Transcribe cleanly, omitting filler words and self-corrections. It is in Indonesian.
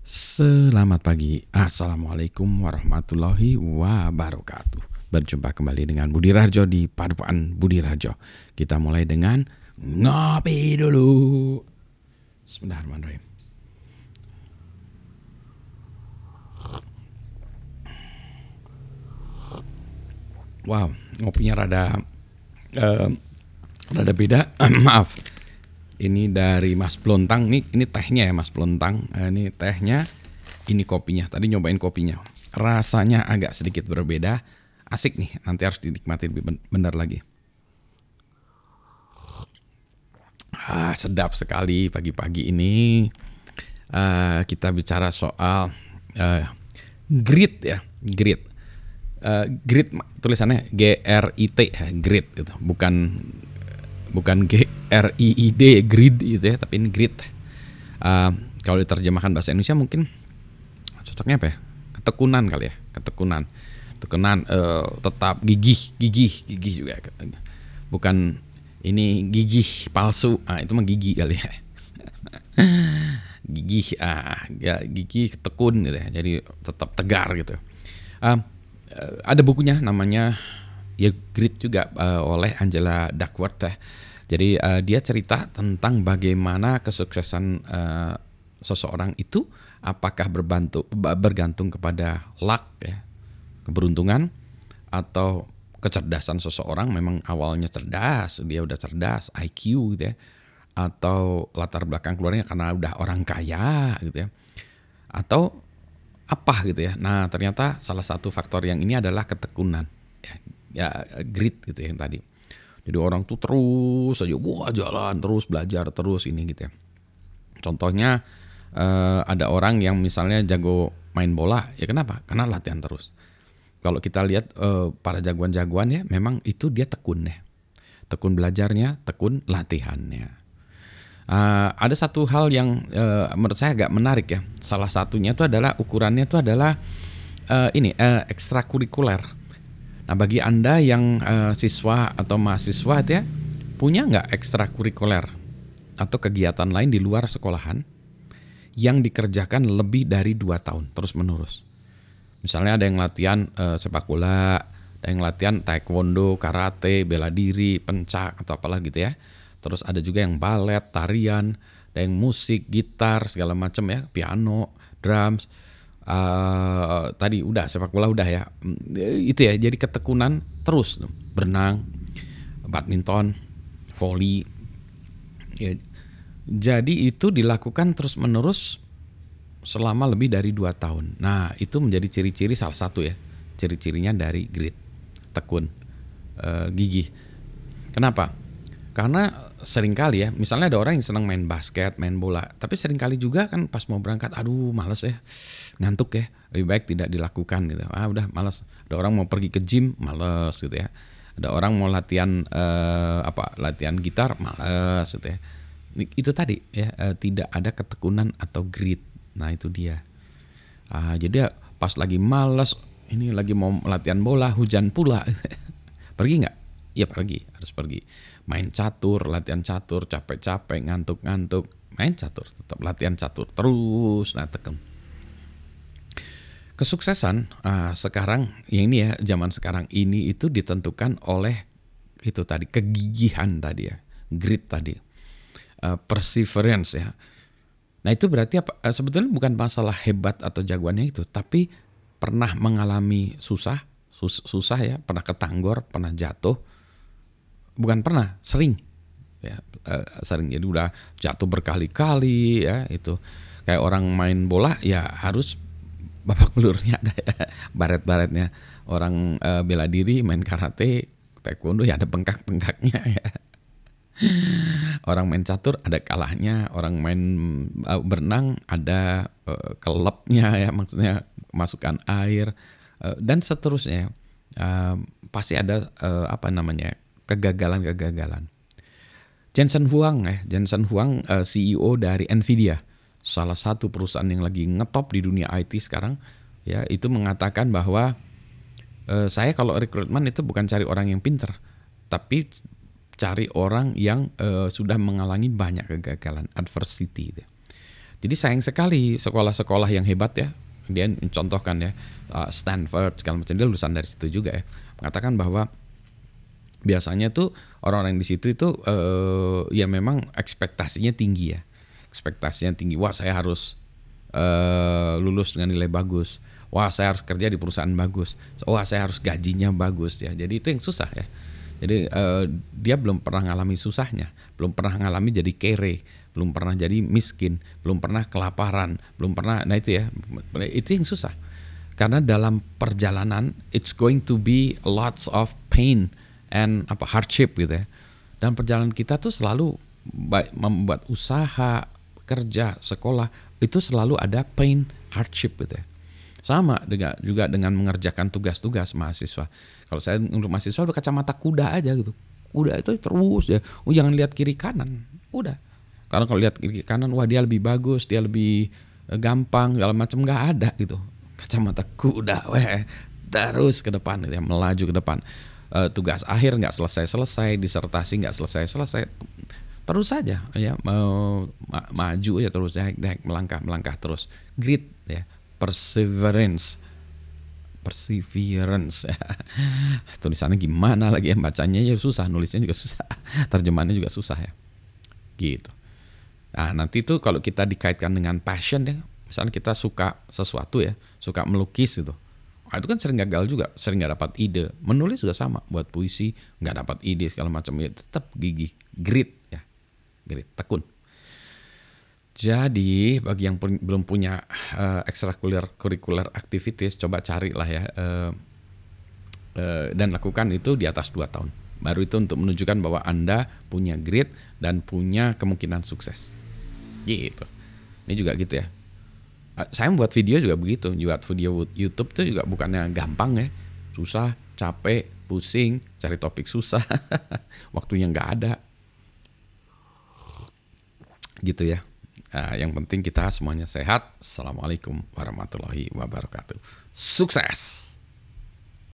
Selamat pagi, Assalamualaikum warahmatullahi wabarakatuh. Berjumpa kembali dengan Budi Rajo di Paduan Budi Rajo. Kita mulai dengan ngopi dulu. Bismillahirrahmanirrahim. Wow, ngopinya eh, rada beda. Maaf. Ini dari Mas Blontang. Ini tehnya ya Mas Blontang. Ini tehnya, ini kopinya. Tadi nyobain kopinya. Rasanya agak sedikit berbeda. Asik nih, nanti harus dinikmati lebih benar lagi. Sedap sekali pagi-pagi ini. Kita bicara soal uh, grit ya, grit. Grit tulisannya GRIT ya, grit gitu. Bukan GRIID grid gitu ya, tapi ini grit. Kalau diterjemahkan bahasa Indonesia mungkin cocoknya apa ya? Ketekunan kali ya, ketekunan. Ketekunan tetap gigih juga. Bukan ini gigih palsu. Itu mah gigi kali ya. Gigih ya, gigih tekun gitu ya, jadi tetap tegar gitu. Ada bukunya namanya ya Grit juga, oleh Angela Duckworth ya. Jadi dia cerita tentang bagaimana kesuksesan seseorang itu apakah bergantung kepada luck ya, keberuntungan, atau kecerdasan seseorang. Memang awalnya cerdas, dia udah cerdas, IQ gitu ya, atau latar belakang keluarnya karena udah orang kaya gitu ya, atau apa gitu ya. Nah ternyata salah satu faktor yang ini adalah ketekunan ya, ya grit gitu ya yang tadi. Jadi orang tuh terus aja jalan terus, belajar terus ini gitu ya. Contohnya ada orang yang misalnya jago main bola, ya kenapa? Karena latihan terus. Kalau kita lihat para jagoan-jagoan ya, memang itu dia tekun ya. Tekun belajarnya, tekun latihannya. Ada satu hal yang menurut saya agak menarik ya. Salah satunya itu adalah ukurannya itu adalah ekstrakurikuler. Nah bagi Anda yang siswa atau mahasiswa itu ya, punya nggak ekstrakurikuler atau kegiatan lain di luar sekolahan yang dikerjakan lebih dari 2 tahun terus menerus? Misalnya ada yang latihan sepak bola, ada yang latihan taekwondo, karate, bela diri, pencak atau apalah gitu ya. Terus ada juga yang balet, tarian, ada yang musik, gitar, segala macam ya, piano, drums. Tadi udah sepak bola udah ya. Itu ya, jadi ketekunan terus. Berenang, badminton, volley. Ya, jadi itu dilakukan terus menerus selama lebih dari 2 tahun. Nah, itu menjadi ciri-ciri salah satu ya. Ciri-cirinya dari grit, tekun, gigih. Kenapa? Karena seringkali ya, misalnya ada orang yang senang main basket, main bola, tapi seringkali juga kan pas mau berangkat, aduh males ya, ngantuk ya, lebih baik tidak dilakukan gitu. Udah males. Ada orang mau pergi ke gym, males gitu ya. Ada orang mau latihan latihan gitar, males gitu ya. Itu tadi ya, tidak ada ketekunan atau grit. Nah itu dia. Jadi ya, pas lagi malas, ini lagi mau latihan bola, hujan pula, pergi nggak? Ya pergi, harus pergi. Main catur, latihan catur, capek-capek, ngantuk-ngantuk, main catur, tetap latihan catur terus. Nah tekan. Kesuksesan sekarang, yang ini ya, zaman sekarang ini itu ditentukan oleh itu tadi, kegigihan tadi ya, grit tadi, perseverance ya. Nah itu berarti apa? Sebetulnya bukan masalah hebat atau jagoannya itu, tapi pernah mengalami susah ya, pernah ketanggor, pernah jatuh, bukan pernah, sering ya, sering. Jadi udah jatuh berkali-kali ya, itu kayak orang main bola ya harus babak belurnya ada ya, baret-baretnya. Orang bela diri, main karate, taekwondo ya ada bengkak-bengkaknya ya. Orang main catur ada kalahnya, orang main berenang ada kelepnya ya, maksudnya masukkan air, dan seterusnya. Pasti ada kegagalan-kegagalan. Jensen Huang, CEO dari Nvidia, salah satu perusahaan yang lagi ngetop di dunia IT sekarang, ya itu mengatakan bahwa saya kalau rekrutmen itu bukan cari orang yang pinter, tapi cari orang yang sudah mengalami banyak kegagalan, adversity. Jadi sayang sekali sekolah-sekolah yang hebat ya, dia mencontohkan ya, Stanford segala macam, dia lulusan dari situ juga ya, mengatakan bahwa biasanya tuh orang-orang di situ itu ya memang ekspektasinya tinggi ya, ekspektasinya tinggi. Wah, saya harus lulus dengan nilai bagus. Wah, saya harus kerja di perusahaan bagus. Wah, saya harus gajinya bagus ya. Jadi itu yang susah ya. Jadi dia belum pernah ngalami susahnya, belum pernah ngalami jadi kere, belum pernah jadi miskin, belum pernah kelaparan, belum pernah. Nah itu ya, itu yang susah. Karena dalam perjalanan it's going to be lots of pain and hardship gitu ya. Dan perjalanan kita tuh selalu membuat usaha, kerja, sekolah itu selalu ada pain, hardship gitu ya. Sama juga dengan mengerjakan tugas-tugas mahasiswa. Kalau saya untuk mahasiswa udah kacamata kuda aja gitu. Kuda itu terus ya. Jangan lihat kiri kanan. Udah. Karena kalau lihat kiri kanan, wah dia lebih bagus, dia lebih gampang, segala macam, nggak ada gitu. Kacamata kuda, terus ke depan gitu ya, melaju ke depan. Tugas akhir nggak selesai-selesai, disertasi nggak selesai-selesai. Terus saja ya, maju ya terus, melangkah terus. Grit ya. Perseverance tulisannya gimana lagi ya, bacanya ya susah, nulisnya juga susah, terjemahannya juga susah ya gitu. Nah nanti tuh kalau kita dikaitkan dengan passion ya, misalnya kita suka sesuatu ya, suka melukis gitu, itu kan sering gagal juga, sering nggak dapat ide. Menulis juga sama, buat puisi nggak dapat ide segala macam ya, tetap gigih, grit ya, grit, tekun. Jadi bagi yang belum punya extracurricular activities, coba carilah ya, dan lakukan itu di atas 2 tahun. Baru itu untuk menunjukkan bahwa Anda punya grit dan punya kemungkinan sukses. Gitu. Ini juga gitu ya. Saya membuat video juga begitu. Buat video YouTube tuh juga bukannya gampang ya. Susah, capek, pusing, cari topik susah. Waktunya nggak ada. Gitu ya. Yang penting kita semuanya sehat. Assalamualaikum warahmatullahi wabarakatuh. Sukses!